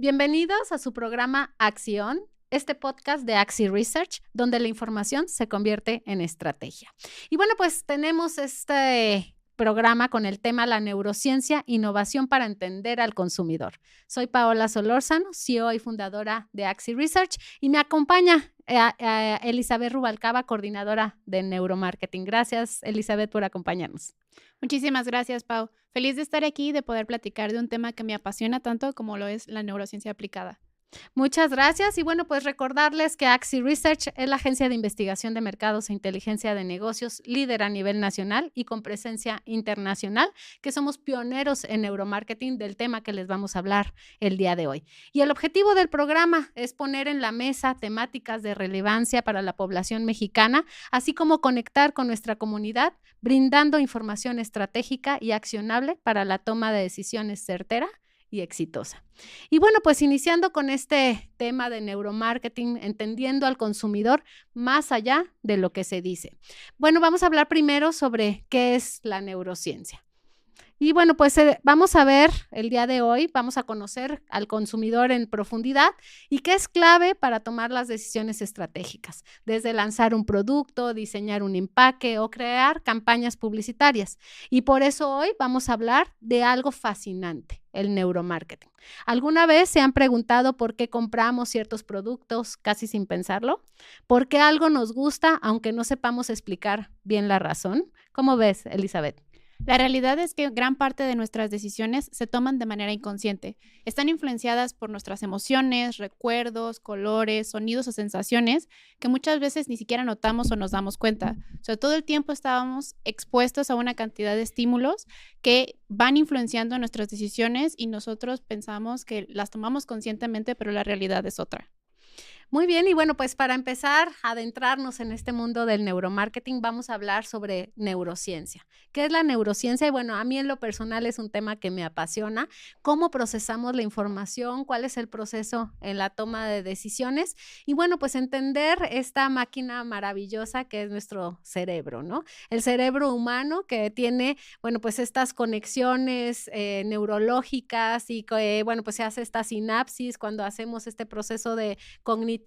Bienvenidos a su programa Acción, este podcast de Axi Research, donde la información se convierte en estrategia. Y bueno, pues tenemos este programa con el tema La neurociencia, innovación para entender al consumidor. Soy Paola Solórzano, CEO y fundadora de Axi Research, y me acompaña Elizabeth Rubalcaba, coordinadora de neuromarketing. Gracias, Elizabeth, por acompañarnos. Muchísimas gracias, Pau. Feliz de estar aquí y de poder platicar de un tema que me apasiona tanto como lo es la neurociencia aplicada. Muchas gracias. Y bueno, pues recordarles que Axi Research es la agencia de investigación de mercados e inteligencia de negocios líder a nivel nacional y con presencia internacional, que somos pioneros en neuromarketing del tema que les vamos a hablar el día de hoy. Y el objetivo del programa es poner en la mesa temáticas de relevancia para la población mexicana, así como conectar con nuestra comunidad, brindando información estratégica y accionable para la toma de decisiones certera y exitosa. Y bueno, pues iniciando con este tema de neuromarketing, entendiendo al consumidor más allá de lo que se dice. Bueno, vamos a hablar primero sobre qué es la neurociencia. Y bueno, pues vamos a ver el día de hoy, vamos a conocer al consumidor en profundidad y qué es clave para tomar las decisiones estratégicas, desde lanzar un producto, diseñar un empaque o crear campañas publicitarias. Y por eso hoy vamos a hablar de algo fascinante, el neuromarketing. ¿Alguna vez se han preguntado por qué compramos ciertos productos casi sin pensarlo? ¿Por qué algo nos gusta aunque no sepamos explicar bien la razón? ¿Cómo ves, Elizabeth? La realidad es que gran parte de nuestras decisiones se toman de manera inconsciente. Están influenciadas por nuestras emociones, recuerdos, colores, sonidos o sensaciones que muchas veces ni siquiera notamos o nos damos cuenta. O sea, todo el tiempo estábamos expuestos a una cantidad de estímulos que van influenciando nuestras decisiones y nosotros pensamos que las tomamos conscientemente, pero la realidad es otra. Muy bien, y bueno, pues para empezar a adentrarnos en este mundo del neuromarketing, vamos a hablar sobre neurociencia. ¿Qué es la neurociencia? Y bueno, a mí en lo personal es un tema que me apasiona. ¿Cómo procesamos la información? ¿Cuál es el proceso en la toma de decisiones? Y bueno, pues entender esta máquina maravillosa que es nuestro cerebro, ¿no? El cerebro humano que tiene, bueno, pues estas conexiones neurológicas y que, bueno, pues se hace esta sinapsis cuando hacemos este proceso de cognitivo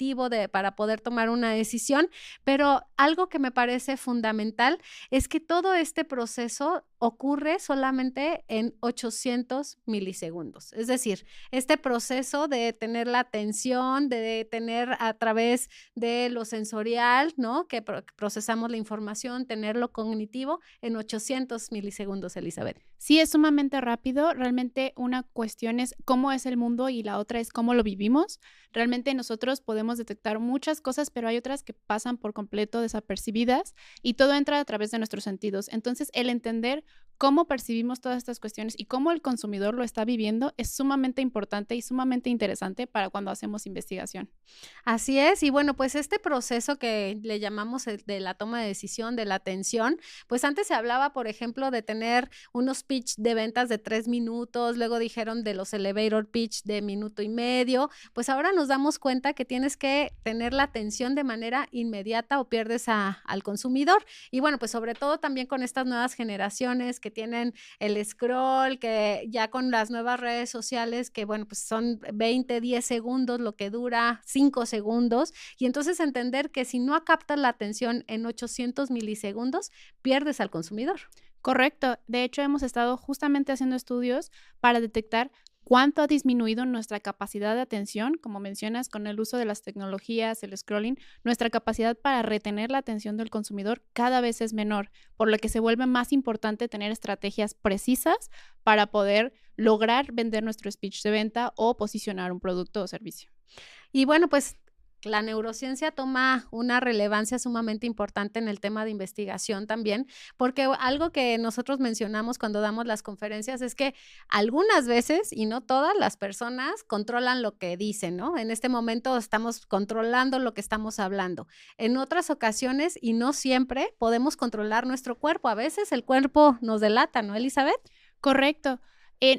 para poder tomar una decisión, pero algo que me parece fundamental es que todo este proceso ocurre solamente en 800 milisegundos. Es decir, este proceso de tener la atención, de tener a través de lo sensorial, ¿no? Que procesamos la información, tenerlo cognitivo en 800 milisegundos, Elizabeth. Sí, es sumamente rápido. Realmente una cuestión es cómo es el mundo y la otra es cómo lo vivimos. Realmente nosotros podemos detectar muchas cosas, pero hay otras que pasan por completo desapercibidas y todo entra a través de nuestros sentidos. Entonces, el entender cómo percibimos todas estas cuestiones y cómo el consumidor lo está viviendo es sumamente importante y sumamente interesante para cuando hacemos investigación. Así es, y bueno, pues este proceso que le llamamos de la toma de decisión, de la atención, pues antes se hablaba, por ejemplo, de tener unos pitch de ventas de 3 minutos, luego dijeron de los elevator pitch de minuto y medio, pues ahora nos damos cuenta que tienes que tener la atención de manera inmediata o pierdes al consumidor. Y bueno, pues sobre todo también con estas nuevas generaciones que tienen el scroll, que ya con las nuevas redes sociales, que bueno, pues son 20, 10 segundos lo que dura, 5 segundos, y entonces entender que si no captas la atención en 800 milisegundos, pierdes al consumidor. Correcto. De hecho, hemos estado justamente haciendo estudios para detectar cuánto ha disminuido nuestra capacidad de atención, como mencionas, con el uso de las tecnologías, el scrolling, nuestra capacidad para retener la atención del consumidor cada vez es menor, por lo que se vuelve más importante tener estrategias precisas para poder lograr vender nuestro speech de venta o posicionar un producto o servicio. Y bueno, pues la neurociencia toma una relevancia sumamente importante en el tema de investigación también, porque algo que nosotros mencionamos cuando damos las conferencias es que algunas veces, y no todas las personas, controlan lo que dicen, ¿no? En este momento estamos controlando lo que estamos hablando. En otras ocasiones, y no siempre, podemos controlar nuestro cuerpo. A veces el cuerpo nos delata, ¿no, Elizabeth? Correcto.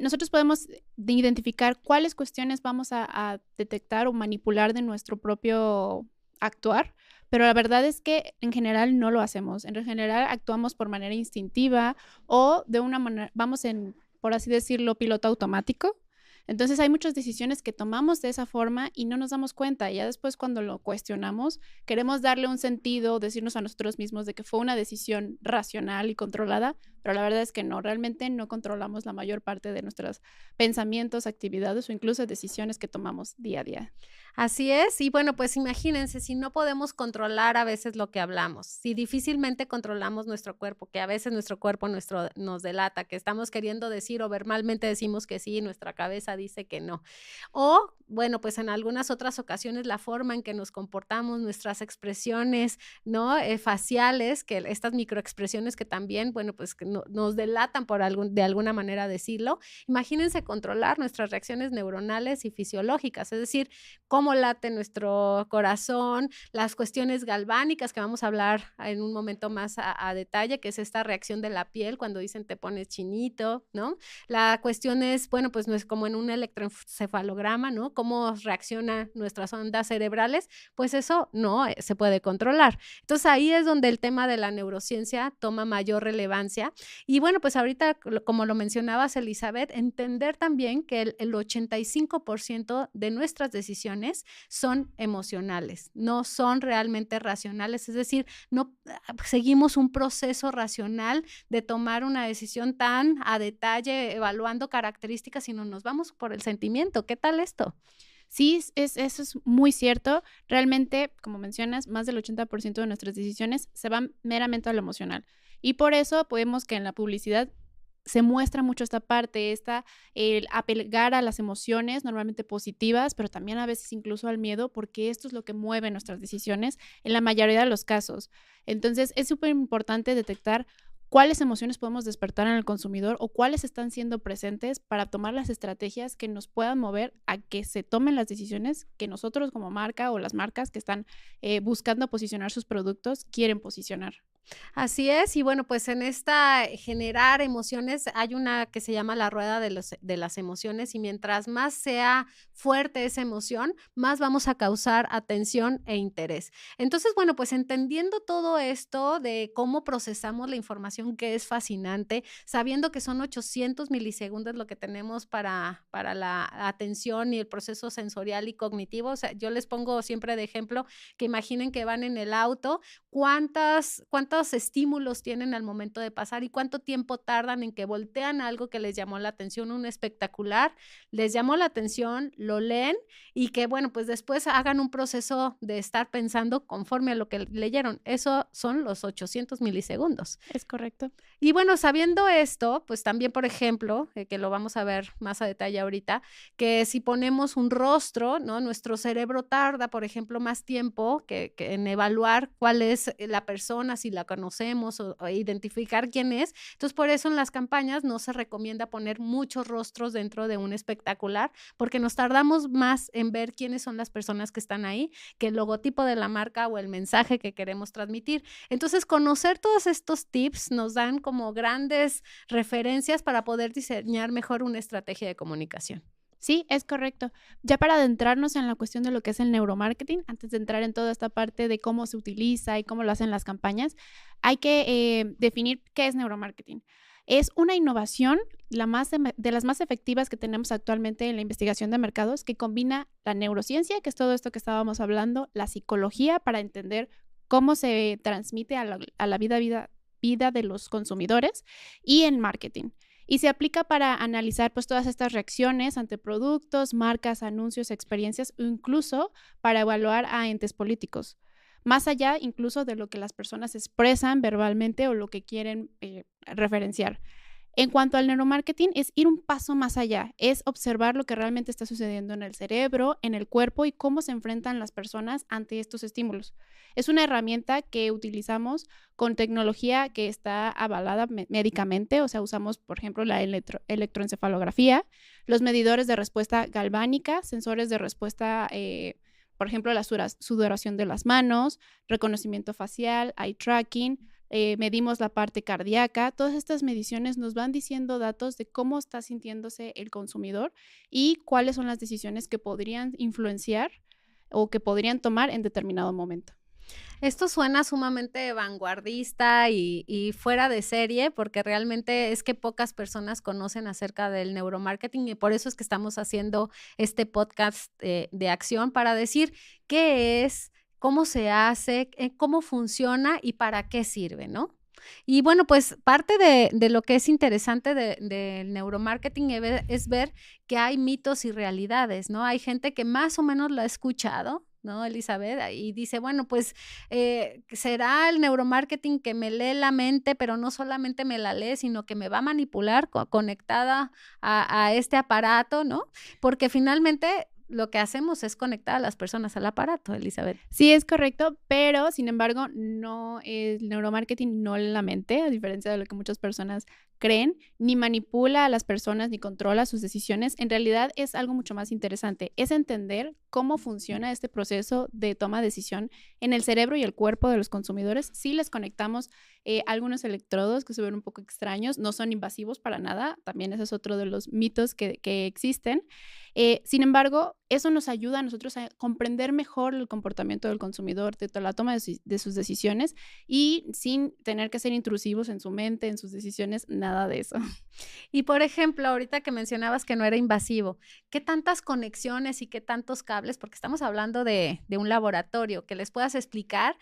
Nosotros podemos identificar cuáles cuestiones vamos a detectar o manipular de nuestro propio actuar, pero la verdad es que en general no lo hacemos. En general actuamos por manera instintiva o de una manera, vamos en, por así decirlo, piloto automático. Entonces hay muchas decisiones que tomamos de esa forma y no nos damos cuenta. Y ya después cuando lo cuestionamos, queremos darle un sentido, decirnos a nosotros mismos de que fue una decisión racional y controlada, pero la verdad es que no, realmente no controlamos la mayor parte de nuestros pensamientos, actividades o incluso decisiones que tomamos día a día. Así es, y bueno, pues imagínense, si no podemos controlar a veces lo que hablamos, si difícilmente controlamos nuestro cuerpo, que a veces nuestro cuerpo nos delata, que estamos queriendo decir o verbalmente decimos que sí, y nuestra cabeza dice que no. O, bueno, pues en algunas otras ocasiones la forma en que nos comportamos, nuestras expresiones, ¿no? Faciales, que estas microexpresiones que también, bueno, pues que nos delatan de alguna manera decirlo. Imagínense controlar nuestras reacciones neuronales y fisiológicas, es decir, cómo late nuestro corazón, las cuestiones galvánicas que vamos a hablar en un momento más a detalle, que es esta reacción de la piel cuando dicen te pones chinito, ¿no? La cuestión es, bueno, pues no es como en un electroencefalograma, ¿no? Cómo reaccionan nuestras ondas cerebrales, pues eso no se puede controlar. Entonces ahí es donde el tema de la neurociencia toma mayor relevancia. Y bueno, pues ahorita, como lo mencionabas, Elizabeth, entender también que el 85% de nuestras decisiones son emocionales, no son realmente racionales, es decir, no seguimos un proceso racional de tomar una decisión tan a detalle, evaluando características, sino nos vamos por el sentimiento. ¿Qué tal esto? Sí, eso es muy cierto. Realmente, como mencionas, más del 80% de nuestras decisiones se van meramente a lo emocional. Y por eso podemos que en la publicidad se muestra mucho esta parte, el apegar a las emociones, normalmente positivas, pero también a veces incluso al miedo, porque esto es lo que mueve nuestras decisiones en la mayoría de los casos. Entonces, es súper importante detectar cuáles emociones podemos despertar en el consumidor o cuáles están siendo presentes para tomar las estrategias que nos puedan mover a que se tomen las decisiones que nosotros como marca o las marcas que están buscando posicionar sus productos quieren posicionar. Así es, y bueno, pues en esta generar emociones hay una que se llama la rueda de las emociones y mientras más sea fuerte esa emoción, más vamos a causar atención e interés. Entonces, bueno, pues entendiendo todo esto de cómo procesamos la información, que es fascinante, sabiendo que son 800 milisegundos lo que tenemos para la atención y el proceso sensorial y cognitivo. O sea, yo les pongo siempre de ejemplo que imaginen que van en el auto, cuántos estímulos tienen al momento de pasar y cuánto tiempo tardan en que voltean algo que les llamó la atención, un espectacular, les llamó la atención, lo leen y que, bueno, pues después hagan un proceso de estar pensando conforme a lo que leyeron. Eso son los 800 milisegundos. ¿Es correcto? Y bueno, sabiendo esto, pues también, por ejemplo, que lo vamos a ver más a detalle ahorita, que si ponemos un rostro, ¿no? Nuestro cerebro tarda, por ejemplo, más tiempo que en evaluar cuál es la persona, si la conocemos o identificar quién es. Entonces, por eso en las campañas no se recomienda poner muchos rostros dentro de un espectacular, porque nos tardamos más en ver quiénes son las personas que están ahí que el logotipo de la marca o el mensaje que queremos transmitir. Entonces, conocer todos estos tips nos dan como grandes referencias para poder diseñar mejor una estrategia de comunicación. Sí, es correcto. Ya para adentrarnos en la cuestión de lo que es el neuromarketing, antes de entrar en toda esta parte de cómo se utiliza y cómo lo hacen las campañas, hay que definir qué es neuromarketing. Es una innovación de las más efectivas que tenemos actualmente en la investigación de mercados, que combina la neurociencia, que es todo esto que estábamos hablando, la psicología para entender cómo se transmite a la vida de los consumidores y en marketing. Y se aplica para analizar pues todas estas reacciones ante productos, marcas, anuncios, experiencias o incluso para evaluar a entes políticos. Más allá incluso de lo que las personas expresan verbalmente o lo que quieren referenciar. En cuanto al neuromarketing, es ir un paso más allá, es observar lo que realmente está sucediendo en el cerebro, en el cuerpo y cómo se enfrentan las personas ante estos estímulos. Es una herramienta que utilizamos con tecnología que está avalada médicamente, o sea, usamos, por ejemplo, la electroencefalografía, los medidores de respuesta galvánica, sensores de respuesta, por ejemplo, la sudoración de las manos, reconocimiento facial, eye tracking, medimos la parte cardíaca. Todas estas mediciones nos van diciendo datos de cómo está sintiéndose el consumidor y cuáles son las decisiones que podrían influenciar o que podrían tomar en determinado momento. Esto suena sumamente vanguardista y fuera de serie, porque realmente es que pocas personas conocen acerca del neuromarketing y por eso es que estamos haciendo este podcast de acción para decir qué es, cómo se hace, cómo funciona y para qué sirve, ¿no? Y bueno, pues parte de lo que es interesante del neuromarketing es ver que hay mitos y realidades, ¿no? Hay gente que más o menos lo ha escuchado, ¿no, Elizabeth? Y dice, bueno, pues será el neuromarketing que me lee la mente, pero no solamente me la lee, sino que me va a manipular conectada a este aparato, ¿no? Porque finalmente lo que hacemos es conectar a las personas al aparato, Elizabeth. Sí, es correcto, pero sin embargo, no, el neuromarketing no lee la mente, a diferencia de lo que muchas personas creen, ni manipula a las personas, ni controla sus decisiones. En realidad es algo mucho más interesante, es entender cómo funciona este proceso de toma de decisión en el cerebro y el cuerpo de los consumidores. Si les conectamos algunos electrodos que se ven un poco extraños, no son invasivos para nada, también ese es otro de los mitos que existen. Sin embargo, eso nos ayuda a nosotros a comprender mejor el comportamiento del consumidor, de la toma de sus decisiones y sin tener que ser intrusivos en su mente, en sus decisiones, nada de eso. Y por ejemplo, ahorita que mencionabas que no era invasivo, ¿qué tantas conexiones y qué tantos cables? Porque estamos hablando de un laboratorio, que les puedas explicar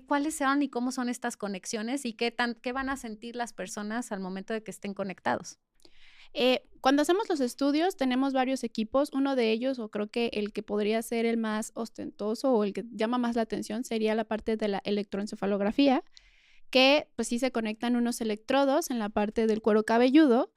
cuáles son y cómo son estas conexiones y qué van a sentir las personas al momento de que estén conectados. Cuando hacemos los estudios tenemos varios equipos, uno de ellos, o creo que el que podría ser el más ostentoso o el que llama más la atención sería la parte de la electroencefalografía, que pues sí se conectan unos electrodos en la parte del cuero cabelludo.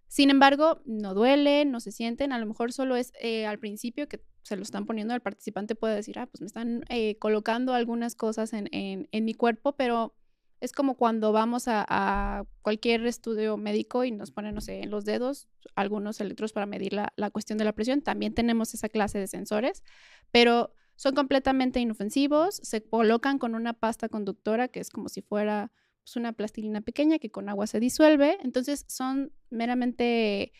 Sin embargo, no duelen, no se sienten, a lo mejor solo es al principio que se lo están poniendo, el participante puede decir, pues me están colocando algunas cosas en mi cuerpo, pero es como cuando vamos a cualquier estudio médico y nos ponen, no sé, en los dedos algunos electrodos para medir la cuestión de la presión. También tenemos esa clase de sensores, pero son completamente inofensivos, se colocan con una pasta conductora que es como si fuera pues, una plastilina pequeña que con agua se disuelve. Entonces son meramente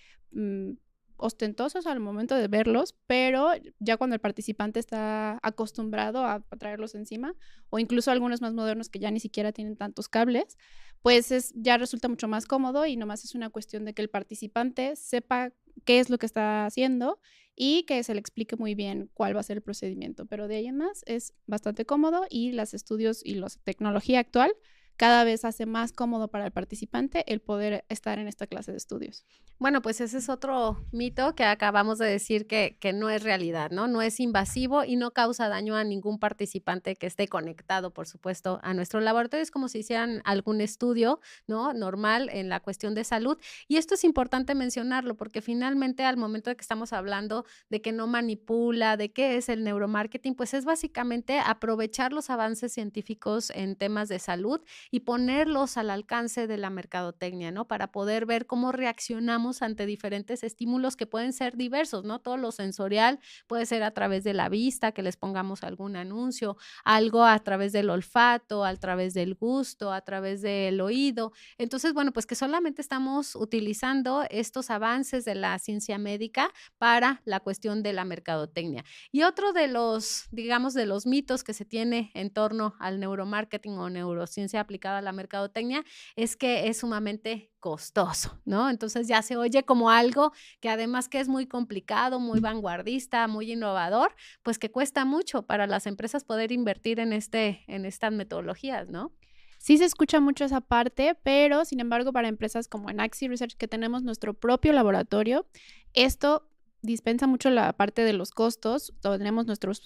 ostentosos al momento de verlos, pero ya cuando el participante está acostumbrado a traerlos encima, o incluso algunos más modernos que ya ni siquiera tienen tantos cables, pues ya resulta mucho más cómodo y nomás es una cuestión de que el participante sepa qué es lo que está haciendo y que se le explique muy bien cuál va a ser el procedimiento. Pero de ahí en más es bastante cómodo y los estudios y la tecnología actual cada vez hace más cómodo para el participante el poder estar en esta clase de estudios. Bueno, pues ese es otro mito que acabamos de decir que no es realidad, ¿no? No es invasivo y no causa daño a ningún participante que esté conectado, por supuesto, a nuestro laboratorio. Es como si hicieran algún estudio, ¿no? Normal en la cuestión de salud. Y esto es importante mencionarlo porque finalmente al momento de que estamos hablando de que no manipula, de qué es el neuromarketing, pues es básicamente aprovechar los avances científicos en temas de salud y ponerlos al alcance de la mercadotecnia, ¿no? Para poder ver cómo reaccionamos ante diferentes estímulos que pueden ser diversos, ¿no? Todo lo sensorial puede ser a través de la vista, que les pongamos algún anuncio, algo a través del olfato, a través del gusto, a través del oído. Entonces, bueno, pues que solamente estamos utilizando estos avances de la ciencia médica para la cuestión de la mercadotecnia. Y otro de los, digamos, de los mitos que se tiene en torno al neuromarketing o neurociencia aplicada a la mercadotecnia es que es sumamente costoso, ¿no? Entonces ya se oye como algo que además que es muy complicado, muy vanguardista, muy innovador, pues que cuesta mucho para las empresas poder invertir en estas metodologías, ¿no? Sí se escucha mucho esa parte, pero sin embargo para empresas como en Axi Research que tenemos nuestro propio laboratorio, esto dispensa mucho la parte de los costos, tenemos nuestros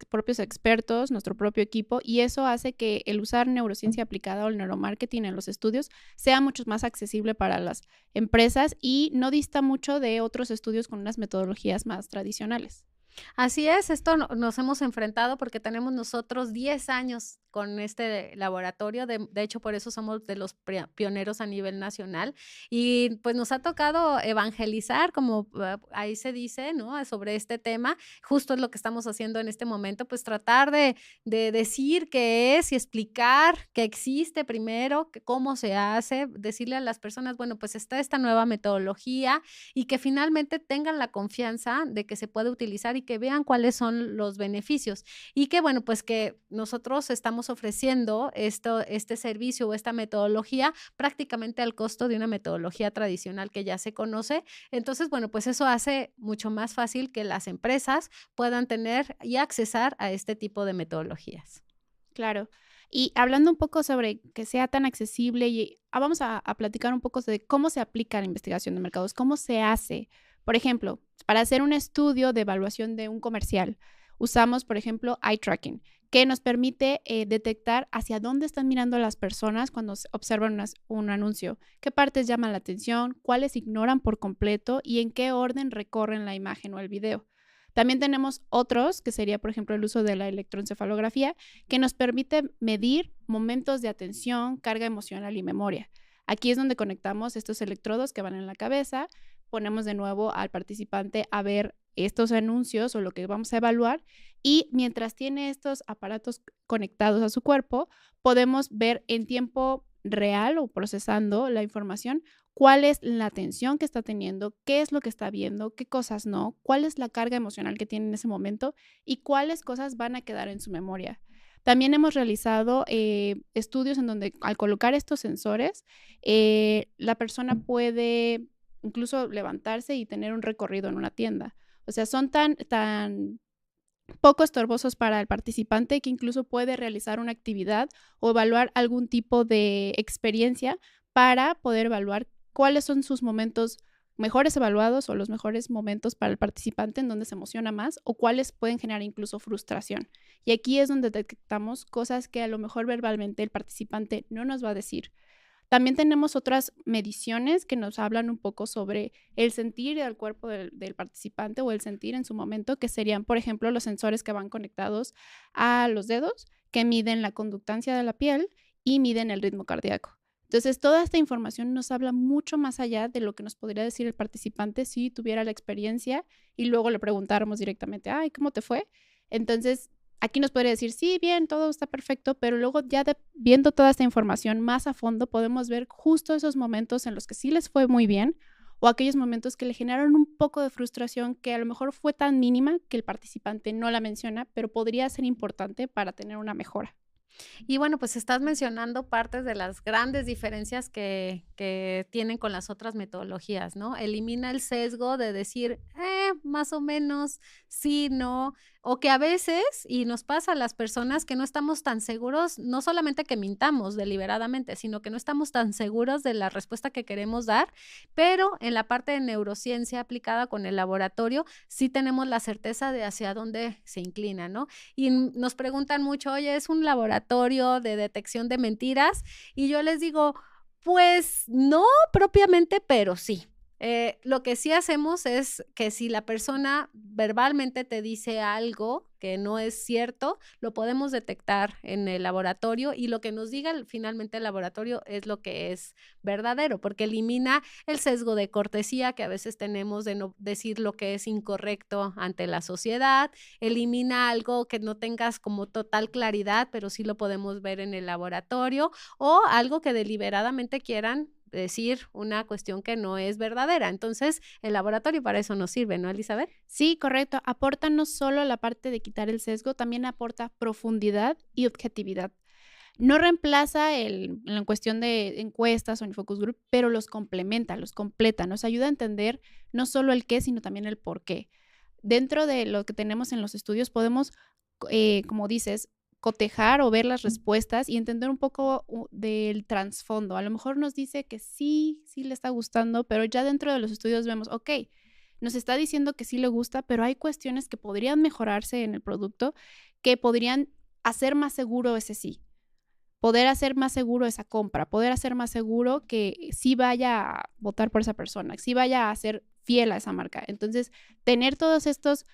propios expertos, nuestro propio equipo y eso hace que el usar neurociencia aplicada o el neuromarketing en los estudios sea mucho más accesible para las empresas y no dista mucho de otros estudios con unas metodologías más tradicionales. Así es, esto nos hemos enfrentado porque tenemos nosotros 10 años con este laboratorio. De hecho, por eso somos de los pioneros a nivel nacional. Y pues nos ha tocado evangelizar, como ahí se dice, ¿no? Sobre este tema. Justo es lo que estamos haciendo en este momento, pues tratar de decir qué es y explicar que existe primero, que cómo se hace, decirle a las personas, bueno, pues está esta nueva metodología y que finalmente tengan la confianza de que se puede utilizar y que vean cuáles son los beneficios. Y que, bueno, pues que nosotros estamos ofreciendo este servicio o esta metodología prácticamente al costo de una metodología tradicional que ya se conoce. Entonces, bueno, pues eso hace mucho más fácil que las empresas puedan tener y accesar a este tipo de metodologías. Claro. Y hablando un poco sobre que sea tan accesible, y vamos a platicar un poco de cómo se aplica la investigación de mercados, cómo se hace. Por ejemplo, para hacer un estudio de evaluación de un comercial, usamos, por ejemplo, eye tracking, que nos permite detectar hacia dónde están mirando las personas cuando observan un anuncio, qué partes llaman la atención, cuáles ignoran por completo y en qué orden recorren la imagen o el video. También tenemos otros, que sería, por ejemplo, el uso de la electroencefalografía, que nos permite medir momentos de atención, carga emocional y memoria. Aquí es donde conectamos estos electrodos que van en la cabeza, ponemos de nuevo al participante a ver estos anuncios o lo que vamos a evaluar y mientras tiene estos aparatos conectados a su cuerpo, podemos ver en tiempo real o procesando la información cuál es la atención que está teniendo, qué es lo que está viendo, qué cosas no, cuál es la carga emocional que tiene en ese momento y cuáles cosas van a quedar en su memoria. También hemos realizado estudios en donde al colocar estos sensores, la persona puede incluso levantarse y tener un recorrido en una tienda. O sea, son tan poco estorbosos para el participante que incluso puede realizar una actividad o evaluar algún tipo de experiencia para poder evaluar cuáles son sus momentos mejores evaluados o los mejores momentos para el participante en donde se emociona más o cuáles pueden generar incluso frustración. Y aquí es donde detectamos cosas que a lo mejor verbalmente el participante no nos va a decir. También tenemos otras mediciones que nos hablan un poco sobre el sentir del cuerpo del participante o el sentir en su momento, que serían, por ejemplo, los sensores que van conectados a los dedos, que miden la conductancia de la piel y miden el ritmo cardíaco. Entonces, toda esta información nos habla mucho más allá de lo que nos podría decir el participante si tuviera la experiencia y luego le preguntáramos directamente, ay, ¿cómo te fue? Entonces, aquí nos podría decir, sí, bien, todo está perfecto, pero luego ya viendo toda esta información más a fondo, podemos ver justo esos momentos en los que sí les fue muy bien o aquellos momentos que le generaron un poco de frustración que a lo mejor fue tan mínima que el participante no la menciona, pero podría ser importante para tener una mejora. Y bueno, pues estás mencionando partes de las grandes diferencias que tienen con las otras metodologías, ¿no? Elimina el sesgo de decir, más o menos, sí, no, o que a veces, y nos pasa a las personas que no estamos tan seguros, no solamente que mintamos deliberadamente, sino que no estamos tan seguros de la respuesta que queremos dar, pero en la parte de neurociencia aplicada con el laboratorio, sí tenemos la certeza de hacia dónde se inclina, ¿no? Y nos preguntan mucho, oye, ¿es un laboratorio de detección de mentiras? Y yo les digo, pues no propiamente, pero sí. Lo que sí hacemos es que si la persona verbalmente te dice algo que no es cierto, lo podemos detectar en el laboratorio y lo que nos diga finalmente el laboratorio es lo que es verdadero, porque elimina el sesgo de cortesía que a veces tenemos de no decir lo que es incorrecto ante la sociedad, elimina algo que no tengas como total claridad, pero sí lo podemos ver en el laboratorio, o algo que deliberadamente quieran decir una cuestión que no es verdadera. Entonces, el laboratorio para eso nos sirve, ¿no, Elizabeth? Sí, correcto. Aporta no solo la parte de quitar el sesgo, también aporta profundidad y objetividad. No reemplaza en cuestión de encuestas o en focus group, pero los complementa, los completa, nos ayuda a entender no solo el qué, sino también el por qué. Dentro de lo que tenemos en los estudios podemos, como dices, cotejar o ver las respuestas y entender un poco del trasfondo. A lo mejor nos dice que sí le está gustando, pero ya dentro de los estudios vemos, ok, nos está diciendo que sí le gusta, pero hay cuestiones que podrían mejorarse en el producto que podrían hacer más seguro ese sí. Poder hacer más seguro esa compra, poder hacer más seguro que sí vaya a votar por esa persona, que sí vaya a ser fiel a esa marca. Entonces, tener todos estos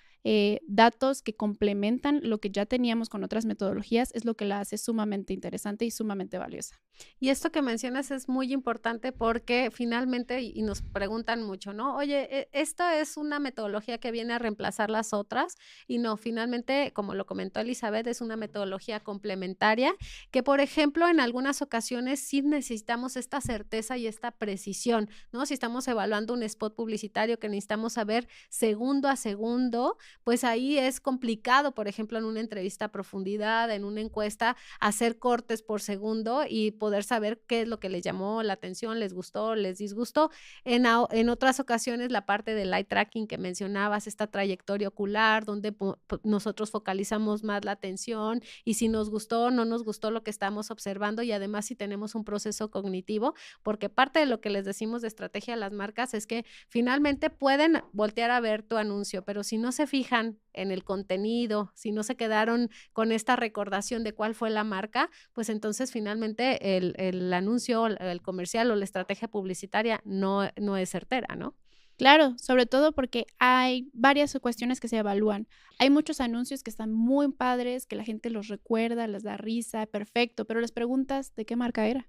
datos que complementan lo que ya teníamos con otras metodologías, es lo que la hace sumamente interesante y sumamente valiosa. Y esto que mencionas es muy importante porque finalmente, y nos preguntan mucho, ¿no? Oye, ¿esto es una metodología que viene a reemplazar las otras? Y no, finalmente, como lo comentó Elizabeth, es una metodología complementaria que, por ejemplo, en algunas ocasiones sí necesitamos esta certeza y esta precisión, ¿no? Si estamos evaluando un spot publicitario que necesitamos saber segundo a segundo, pues ahí es complicado, por ejemplo, en una entrevista a profundidad, en una encuesta, hacer cortes por segundo y poder saber qué es lo que les llamó la atención, les gustó, les disgustó. En otras ocasiones, la parte del eye tracking que mencionabas, esta trayectoria ocular, donde nosotros focalizamos más la atención y si nos gustó o no nos gustó lo que estamos observando y además si tenemos un proceso cognitivo, porque parte de lo que les decimos de estrategia a las marcas es que finalmente pueden voltear a ver tu anuncio, pero si no se fijan en el contenido, si no se quedaron con esta recordación de cuál fue la marca, pues entonces finalmente el anuncio, el comercial o la estrategia publicitaria no es certera, ¿no? Claro, sobre todo porque hay varias cuestiones que se evalúan. Hay muchos anuncios que están muy padres, que la gente los recuerda, les da risa, perfecto, pero les preguntas de qué marca era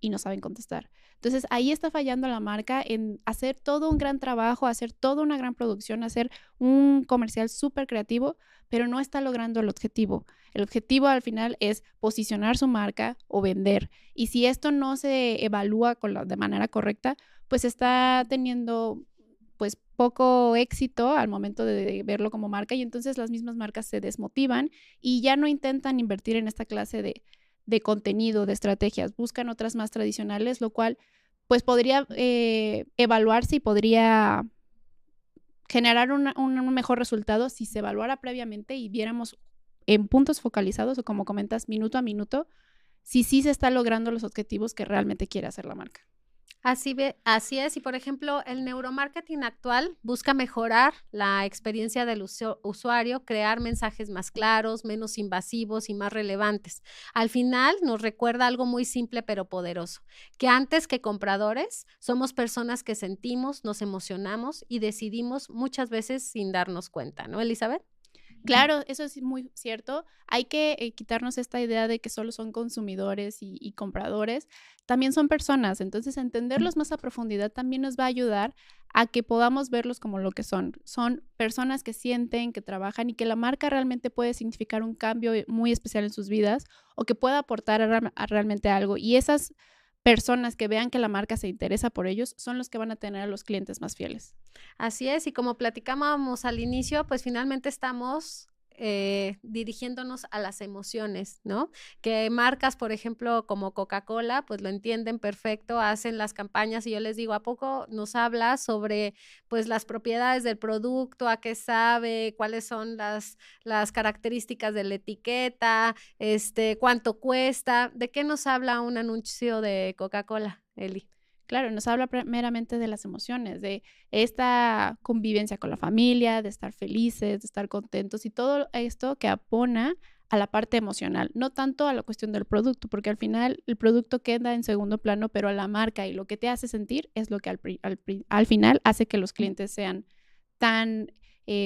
y no saben contestar. Entonces, ahí está fallando la marca en hacer todo un gran trabajo, hacer toda una gran producción, hacer un comercial súper creativo, pero no está logrando el objetivo. El objetivo al final es posicionar su marca o vender. Y si esto no se evalúa de manera correcta, pues está teniendo pues poco éxito al momento de verlo como marca y entonces las mismas marcas se desmotivan y ya no intentan invertir en esta clase de contenido, de estrategias, buscan otras más tradicionales, lo cual pues podría evaluarse y podría generar un mejor resultado si se evaluara previamente y viéramos en puntos focalizados o como comentas, minuto a minuto, si sí se está logrando los objetivos que realmente quiere hacer la marca. Así es, y por ejemplo, el neuromarketing actual busca mejorar la experiencia del usuario, crear mensajes más claros, menos invasivos y más relevantes. Al final nos recuerda algo muy simple pero poderoso, que antes que compradores somos personas que sentimos, nos emocionamos y decidimos muchas veces sin darnos cuenta, ¿no, Elizabeth? Claro, eso es muy cierto. Hay que quitarnos esta idea de que solo son consumidores y compradores. También son personas, entonces entenderlos más a profundidad también nos va a ayudar a que podamos verlos como lo que son. Son personas que sienten, que trabajan y que la marca realmente puede significar un cambio muy especial en sus vidas o que pueda aportar a realmente algo. Y esas personas que vean que la marca se interesa por ellos son los que van a tener a los clientes más fieles. Así es, y como platicábamos al inicio, pues finalmente estamos dirigiéndonos a las emociones, ¿no? Que marcas, por ejemplo, como Coca-Cola, pues lo entienden perfecto, hacen las campañas y yo les digo, ¿a poco nos habla sobre pues las propiedades del producto, a qué sabe, cuáles son las características de la etiqueta, cuánto cuesta? ¿De qué nos habla un anuncio de Coca-Cola, Eli? Claro, nos habla meramente de las emociones, de esta convivencia con la familia, de estar felices, de estar contentos y todo esto que abona a la parte emocional, no tanto a la cuestión del producto, porque al final el producto queda en segundo plano, pero a la marca y lo que te hace sentir es lo que al final hace que los clientes sean tan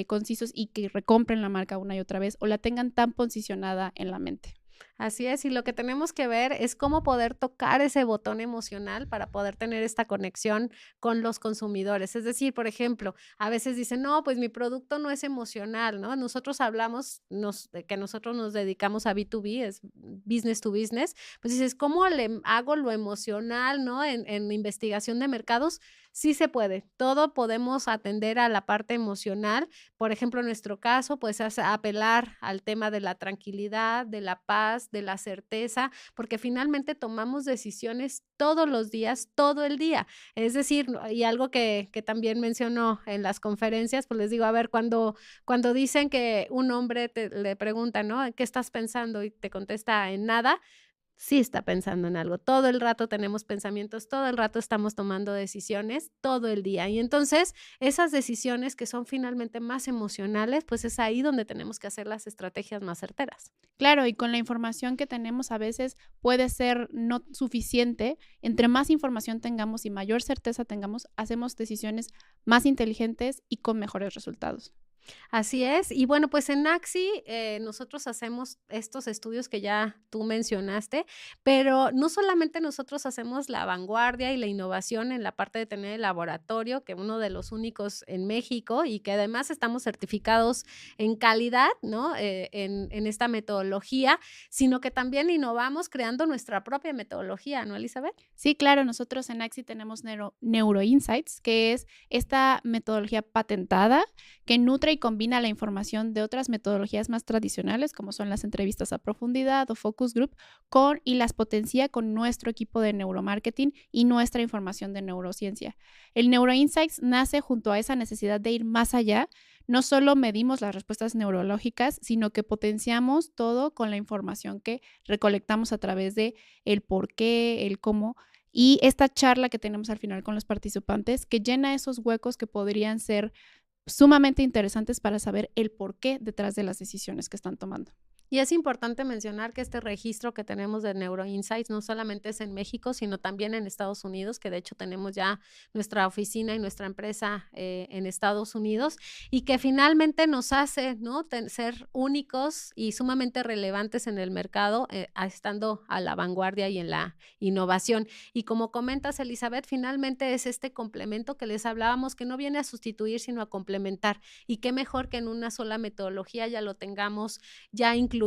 concisos y que recompren la marca una y otra vez o la tengan tan posicionada en la mente. Así es, y lo que tenemos que ver es cómo poder tocar ese botón emocional para poder tener esta conexión con los consumidores. Es decir, por ejemplo, a veces dicen, no, pues mi producto no es emocional, ¿no? Nosotros hablamos de que nosotros nos dedicamos a B2B, es business to business, pues dices, ¿cómo le hago lo emocional, ¿no? En investigación de mercados, sí se puede, todo podemos atender a la parte emocional. Por ejemplo, en nuestro caso, pues es apelar al tema de la tranquilidad, de la paz, de la certeza, porque finalmente tomamos decisiones todos los días, todo el día. Es decir, y algo que también mencionó en las conferencias, pues les digo, a ver, cuando dicen que un hombre le pregunta, ¿no? ¿Qué estás pensando? Y te contesta en nada, sí está pensando en algo. Todo el rato tenemos pensamientos, todo el rato estamos tomando decisiones, todo el día. Y entonces, esas decisiones que son finalmente más emocionales, pues es ahí donde tenemos que hacer las estrategias más certeras. Claro, y con la información que tenemos a veces puede ser no suficiente. Entre más información tengamos y mayor certeza tengamos, hacemos decisiones más inteligentes y con mejores resultados. Así es. Y bueno, pues en Axi nosotros hacemos estos estudios que ya tú mencionaste, pero no solamente nosotros hacemos la vanguardia y la innovación en la parte de tener el laboratorio, que uno de los únicos en México y que además estamos certificados en calidad, ¿no? En esta metodología, sino que también innovamos creando nuestra propia metodología, ¿no, Elizabeth? Sí, claro, nosotros en Axi tenemos Neuroinsights, que es esta metodología patentada que nutre y combina la información de otras metodologías más tradicionales, como son las entrevistas a profundidad o focus group, y las potencia con nuestro equipo de neuromarketing y nuestra información de neurociencia. El Neuroinsights nace junto a esa necesidad de ir más allá. No solo medimos las respuestas neurológicas, sino que potenciamos todo con la información que recolectamos a través de el por qué, el cómo y esta charla que tenemos al final con los participantes que llena esos huecos que podrían ser sumamente interesantes para saber el porqué detrás de las decisiones que están tomando. Y es importante mencionar que este registro que tenemos de NeuroInsights no solamente es en México, sino también en Estados Unidos, que de hecho tenemos ya nuestra oficina y nuestra empresa en Estados Unidos, y que finalmente nos hace, ¿no?, ser únicos y sumamente relevantes en el mercado, estando a la vanguardia y en la innovación. Y como comentas, Elizabeth, finalmente es este complemento que les hablábamos, que no viene a sustituir, sino a complementar. Y qué mejor que en una sola metodología ya lo tengamos ya incluido,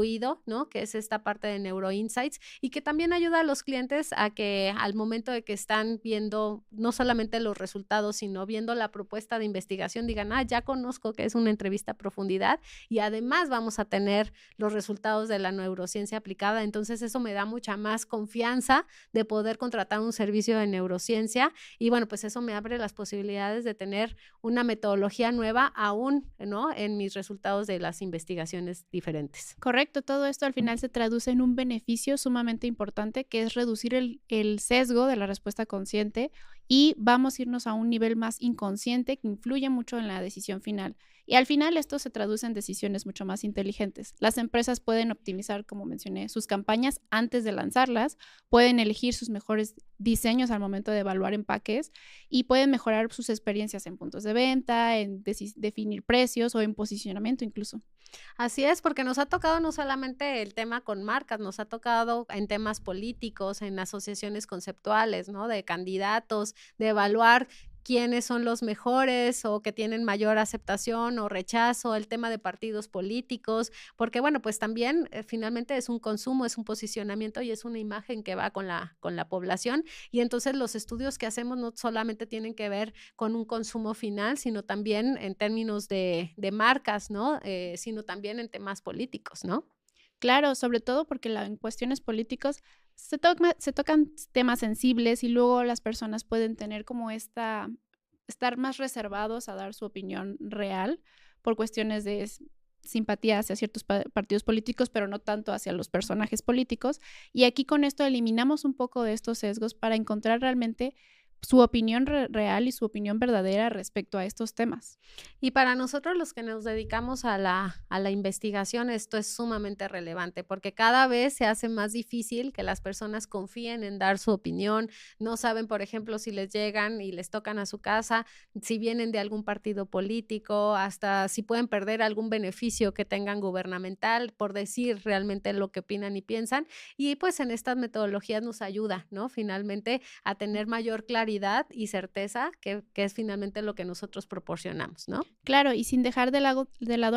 ¿no? Que es esta parte de NeuroInsights y que también ayuda a los clientes a que al momento de que están viendo no solamente los resultados, sino viendo la propuesta de investigación, digan, ya conozco que es una entrevista a profundidad y además vamos a tener los resultados de la neurociencia aplicada. Entonces eso me da mucha más confianza de poder contratar un servicio de neurociencia y bueno, pues eso me abre las posibilidades de tener una metodología nueva aún, ¿no?, en mis resultados de las investigaciones diferentes. Correcto, todo esto al final se traduce en un beneficio sumamente importante que es reducir el sesgo de la respuesta consciente y vamos a irnos a un nivel más inconsciente que influye mucho en la decisión final. Y al final esto se traduce en decisiones mucho más inteligentes. Las empresas pueden optimizar, como mencioné, sus campañas antes de lanzarlas, pueden elegir sus mejores diseños al momento de evaluar empaques y pueden mejorar sus experiencias en puntos de venta, en definir precios o en posicionamiento incluso. Así es, porque nos ha tocado no solamente el tema con marcas, nos ha tocado en temas políticos, en asociaciones conceptuales, ¿no?, de candidatos, de evaluar quiénes son los mejores o que tienen mayor aceptación o rechazo, el tema de partidos políticos, porque bueno, pues también finalmente es un consumo, es un posicionamiento y es una imagen que va con la población y entonces los estudios que hacemos no solamente tienen que ver con un consumo final, sino también en términos de marcas, ¿no? Sino también en temas políticos, ¿no? Claro, sobre todo porque en cuestiones políticos se tocan temas sensibles y luego las personas pueden tener como estar más reservados a dar su opinión real por cuestiones de simpatía hacia ciertos partidos políticos, pero no tanto hacia los personajes políticos. Y aquí con esto eliminamos un poco de estos sesgos para encontrar realmente su opinión real y su opinión verdadera respecto a estos temas. Y para nosotros los que nos dedicamos a la investigación, esto es sumamente relevante porque cada vez se hace más difícil que las personas confíen en dar su opinión. No saben, por ejemplo, si les llegan y les tocan a su casa, si vienen de algún partido político, hasta si pueden perder algún beneficio que tengan gubernamental por decir realmente lo que opinan y piensan. Y pues en estas metodologías nos ayuda, ¿no?, finalmente a tener mayor claridad y certeza, que es finalmente lo que nosotros proporcionamos, ¿no? Claro, y sin dejar de lado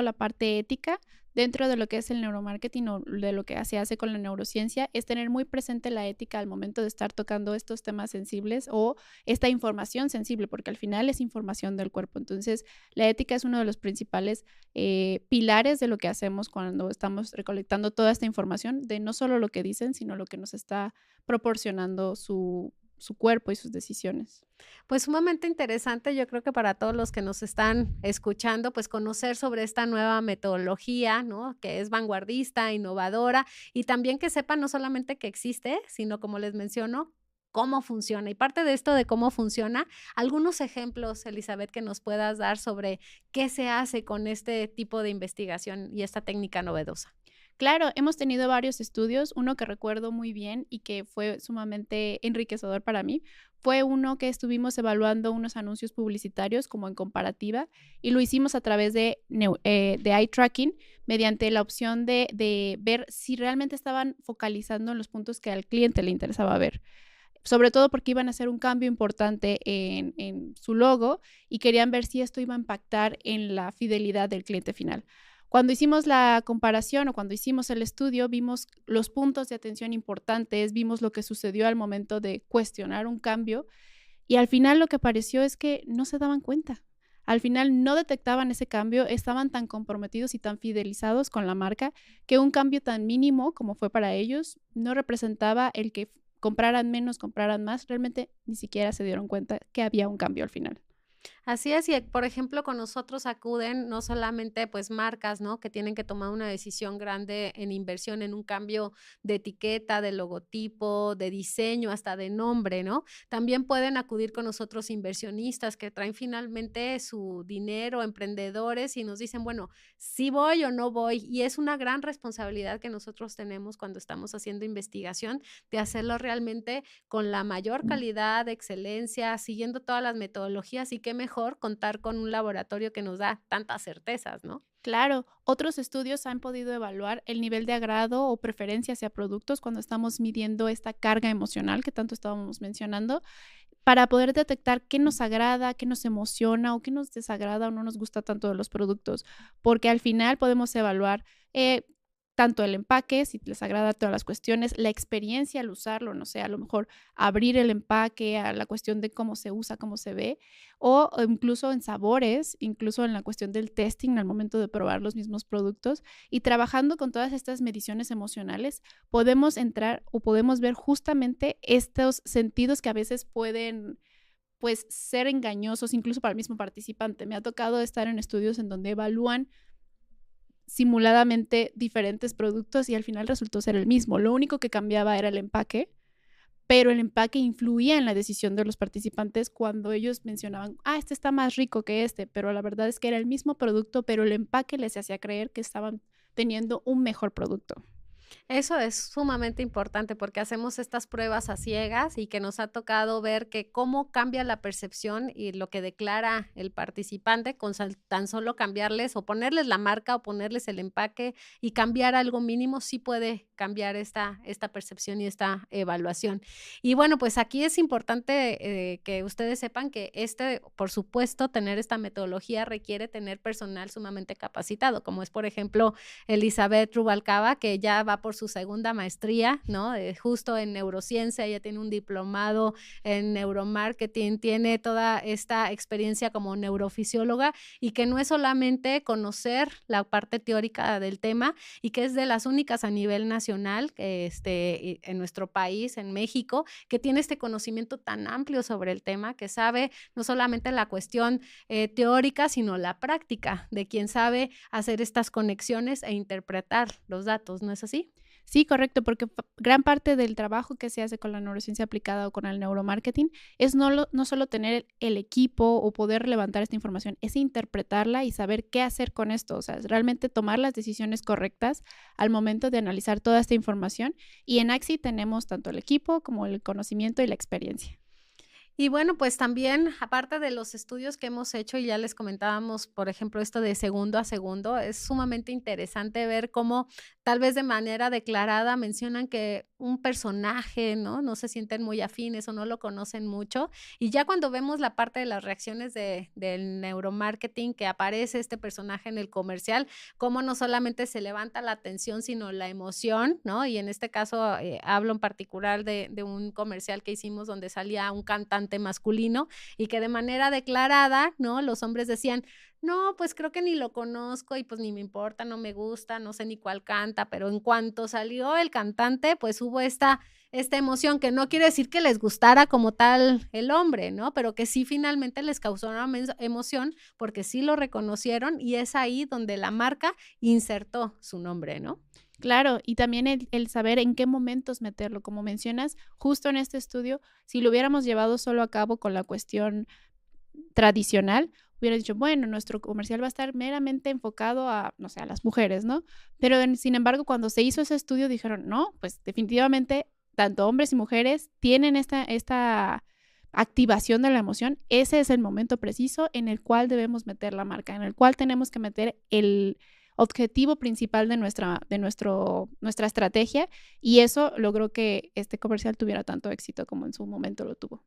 la parte ética, dentro de lo que es el neuromarketing o de lo que se hace con la neurociencia, es tener muy presente la ética al momento de estar tocando estos temas sensibles o esta información sensible, porque al final es información del cuerpo. Entonces, la ética es uno de los principales pilares de lo que hacemos cuando estamos recolectando toda esta información, de no solo lo que dicen, sino lo que nos está proporcionando su cuerpo y sus decisiones. Pues sumamente interesante, yo creo que para todos los que nos están escuchando, pues conocer sobre esta nueva metodología, ¿no?, que es vanguardista, innovadora y también que sepan no solamente que existe, sino como les menciono, cómo funciona. Y parte de esto de cómo funciona, algunos ejemplos, Elizabeth, que nos puedas dar sobre qué se hace con este tipo de investigación y esta técnica novedosa. Claro, hemos tenido varios estudios. Uno que recuerdo muy bien y que fue sumamente enriquecedor para mí fue uno que estuvimos evaluando unos anuncios publicitarios como en comparativa y lo hicimos a través de eye tracking mediante la opción de ver si realmente estaban focalizando en los puntos que al cliente le interesaba ver. Sobre todo porque iban a hacer un cambio importante en su logo y querían ver si esto iba a impactar en la fidelidad del cliente final. Cuando hicimos la comparación o cuando hicimos el estudio, vimos los puntos de atención importantes, vimos lo que sucedió al momento de cuestionar un cambio y al final lo que pareció es que no se daban cuenta. Al final no detectaban ese cambio, estaban tan comprometidos y tan fidelizados con la marca que un cambio tan mínimo como fue para ellos no representaba el que compraran menos, compraran más. Realmente ni siquiera se dieron cuenta que había un cambio al final. Así es, y por ejemplo, con nosotros acuden no solamente pues marcas, ¿no? Que tienen que tomar una decisión grande en inversión, en un cambio de etiqueta, de logotipo, de diseño, hasta de nombre, ¿no? También pueden acudir con nosotros inversionistas que traen finalmente su dinero, emprendedores, y nos dicen, bueno, sí voy o no voy. Y es una gran responsabilidad que nosotros tenemos cuando estamos haciendo investigación, de hacerlo realmente con la mayor calidad, excelencia, siguiendo todas las metodologías y qué mejor contar con un laboratorio que nos da tantas certezas, ¿no? Claro, otros estudios han podido evaluar el nivel de agrado o preferencia hacia productos cuando estamos midiendo esta carga emocional que tanto estábamos mencionando, para poder detectar qué nos agrada, qué nos emociona o qué nos desagrada o no nos gusta tanto de los productos, porque al final podemos evaluar tanto el empaque, si les agrada todas las cuestiones, la experiencia al usarlo, no sé, a lo mejor abrir el empaque, a la cuestión de cómo se usa, cómo se ve, o incluso en sabores, incluso en la cuestión del testing al momento de probar los mismos productos. Y trabajando con todas estas mediciones emocionales, podemos entrar o podemos ver justamente estos sentidos que a veces pueden pues ser engañosos incluso para el mismo participante. Me ha tocado estar en estudios en donde evalúan simuladamente diferentes productos y al final resultó ser el mismo. Lo único que cambiaba era el empaque, pero el empaque influía en la decisión de los participantes cuando ellos mencionaban, este está más rico que este, pero la verdad es que era el mismo producto, pero el empaque les hacía creer que estaban teniendo un mejor producto. Eso es sumamente importante porque hacemos estas pruebas a ciegas y que nos ha tocado ver que cómo cambia la percepción y lo que declara el participante con tan solo cambiarles o ponerles la marca o ponerles el empaque y cambiar algo mínimo, sí puede cambiar esta percepción y esta evaluación. Y bueno, pues aquí es importante que ustedes sepan que por supuesto, tener esta metodología requiere tener personal sumamente capacitado, como es, por ejemplo, Elizabeth Rubalcaba, que ya va por su segunda maestría, ¿no? Justo en neurociencia, ella tiene un diplomado en neuromarketing, tiene toda esta experiencia como neurofisióloga y que no es solamente conocer la parte teórica del tema y que es de las únicas a nivel nacional en nuestro país, en México, que tiene este conocimiento tan amplio sobre el tema, que sabe no solamente la cuestión teórica, sino la práctica de quien sabe hacer estas conexiones e interpretar los datos, ¿no es así? Sí, correcto, porque gran parte del trabajo que se hace con la neurociencia aplicada o con el neuromarketing es no solo tener el equipo o poder levantar esta información, es interpretarla y saber qué hacer con esto, o sea, es realmente tomar las decisiones correctas al momento de analizar toda esta información. Y en Axi tenemos tanto el equipo como el conocimiento y la experiencia. Y bueno, pues también, aparte de los estudios que hemos hecho, y ya les comentábamos, por ejemplo, esto de segundo a segundo, es sumamente interesante ver cómo tal vez de manera declarada mencionan que un personaje, ¿no? No se sienten muy afines o no lo conocen mucho. Y ya cuando vemos la parte de las reacciones del neuromarketing, que aparece este personaje en el comercial, cómo no solamente se levanta la atención, sino la emoción, ¿no? Y en este caso hablo en particular de un comercial que hicimos donde salía un cantante masculino y que de manera declarada, ¿no? Los hombres decían, no, pues creo que ni lo conozco y pues ni me importa, no me gusta, no sé ni cuál canta, pero en cuanto salió el cantante, pues hubo esta emoción, que no quiere decir que les gustara como tal el hombre, ¿no? Pero que sí finalmente les causó una emoción porque sí lo reconocieron y es ahí donde la marca insertó su nombre, ¿no? Claro, y también el saber en qué momentos meterlo. Como mencionas, justo en este estudio, si lo hubiéramos llevado solo a cabo con la cuestión tradicional, hubiera dicho, bueno, nuestro comercial va a estar meramente enfocado a, no sé, a las mujeres, ¿no? Pero sin embargo, cuando se hizo ese estudio, dijeron, no, pues definitivamente tanto hombres y mujeres tienen esta activación de la emoción. Ese es el momento preciso en el cual debemos meter la marca, en el cual tenemos que meter el objetivo principal de nuestra estrategia, y eso logró que este comercial tuviera tanto éxito como en su momento lo tuvo.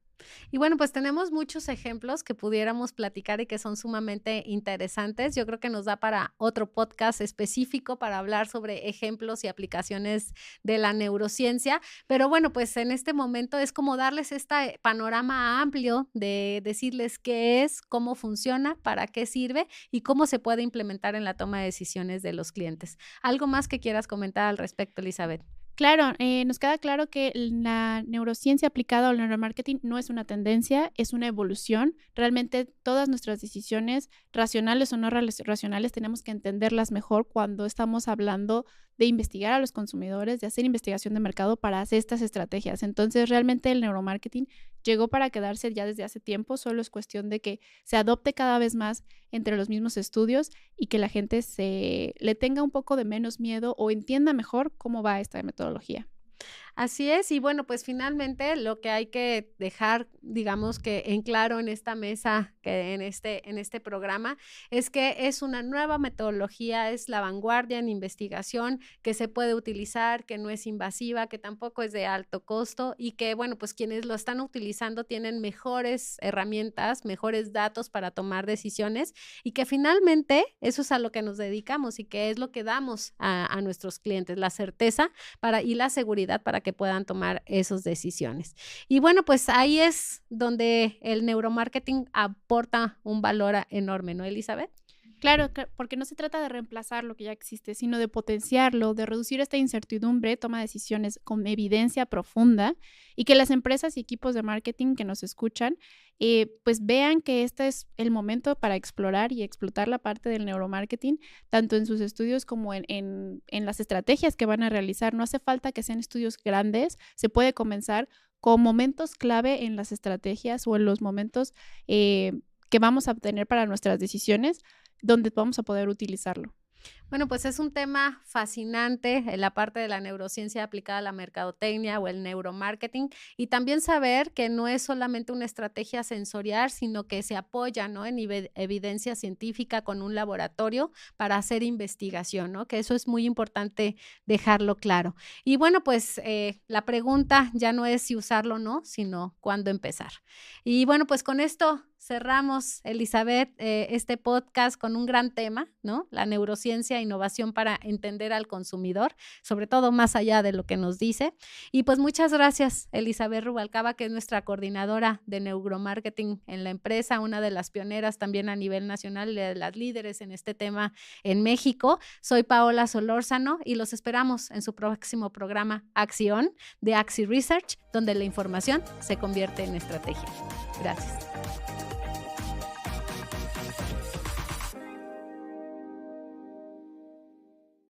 Y bueno, pues tenemos muchos ejemplos que pudiéramos platicar y que son sumamente interesantes. Yo creo que nos da para otro podcast específico para hablar sobre ejemplos y aplicaciones de la neurociencia. Pero bueno, pues en este momento es como darles este panorama amplio de decirles qué es, cómo funciona, para qué sirve y cómo se puede implementar en la toma de decisiones de los clientes. ¿Algo más que quieras comentar al respecto, Elizabeth? Claro, nos queda claro que la neurociencia aplicada al neuromarketing no es una tendencia, es una evolución. Realmente todas nuestras decisiones, racionales o no racionales, tenemos que entenderlas mejor cuando estamos hablando de investigar a los consumidores, de hacer investigación de mercado para hacer estas estrategias. Entonces, realmente el neuromarketing llegó para quedarse ya desde hace tiempo, solo es cuestión de que se adopte cada vez más entre los mismos estudios y que la gente le tenga un poco de menos miedo o entienda mejor cómo va esta metodología. Así es, y bueno, pues finalmente lo que hay que dejar, digamos que en claro en esta mesa, que en este programa, es que es una nueva metodología, es la vanguardia en investigación, que se puede utilizar, que no es invasiva, que tampoco es de alto costo y que, bueno, pues quienes lo están utilizando tienen mejores herramientas, mejores datos para tomar decisiones y que finalmente eso es a lo que nos dedicamos y que es lo que damos a nuestros clientes, la certeza y la seguridad para que puedan tomar esas decisiones. Y bueno, pues ahí es donde el neuromarketing aporta un valor enorme, ¿no, Elizabeth? Claro, porque no se trata de reemplazar lo que ya existe, sino de potenciarlo, de reducir esta incertidumbre, toma decisiones con evidencia profunda y que las empresas y equipos de marketing que nos escuchan, pues vean que este es el momento para explorar y explotar la parte del neuromarketing, tanto en sus estudios como en las estrategias que van a realizar. No hace falta que sean estudios grandes, se puede comenzar con momentos clave en las estrategias o en los momentos que vamos a obtener para nuestras decisiones, donde vamos a poder utilizarlo. Bueno, pues es un tema fascinante en la parte de la neurociencia aplicada a la mercadotecnia o el neuromarketing y también saber que no es solamente una estrategia sensorial, sino que se apoya, ¿no?, en evidencia científica con un laboratorio para hacer investigación, ¿no?, que eso es muy importante dejarlo claro. Y bueno, pues la pregunta ya no es si usarlo o no, sino cuándo empezar. Y bueno, pues con esto cerramos, Elizabeth, este podcast con un gran tema, ¿no? La neurociencia e innovación para entender al consumidor, sobre todo más allá de lo que nos dice. Y pues muchas gracias, Elizabeth Rubalcaba, que es nuestra coordinadora de neuromarketing en la empresa, una de las pioneras también a nivel nacional, de las líderes en este tema en México. Soy Paola Solórzano y los esperamos en su próximo programa Acción de Axi Research, donde la información se convierte en estrategia. Gracias.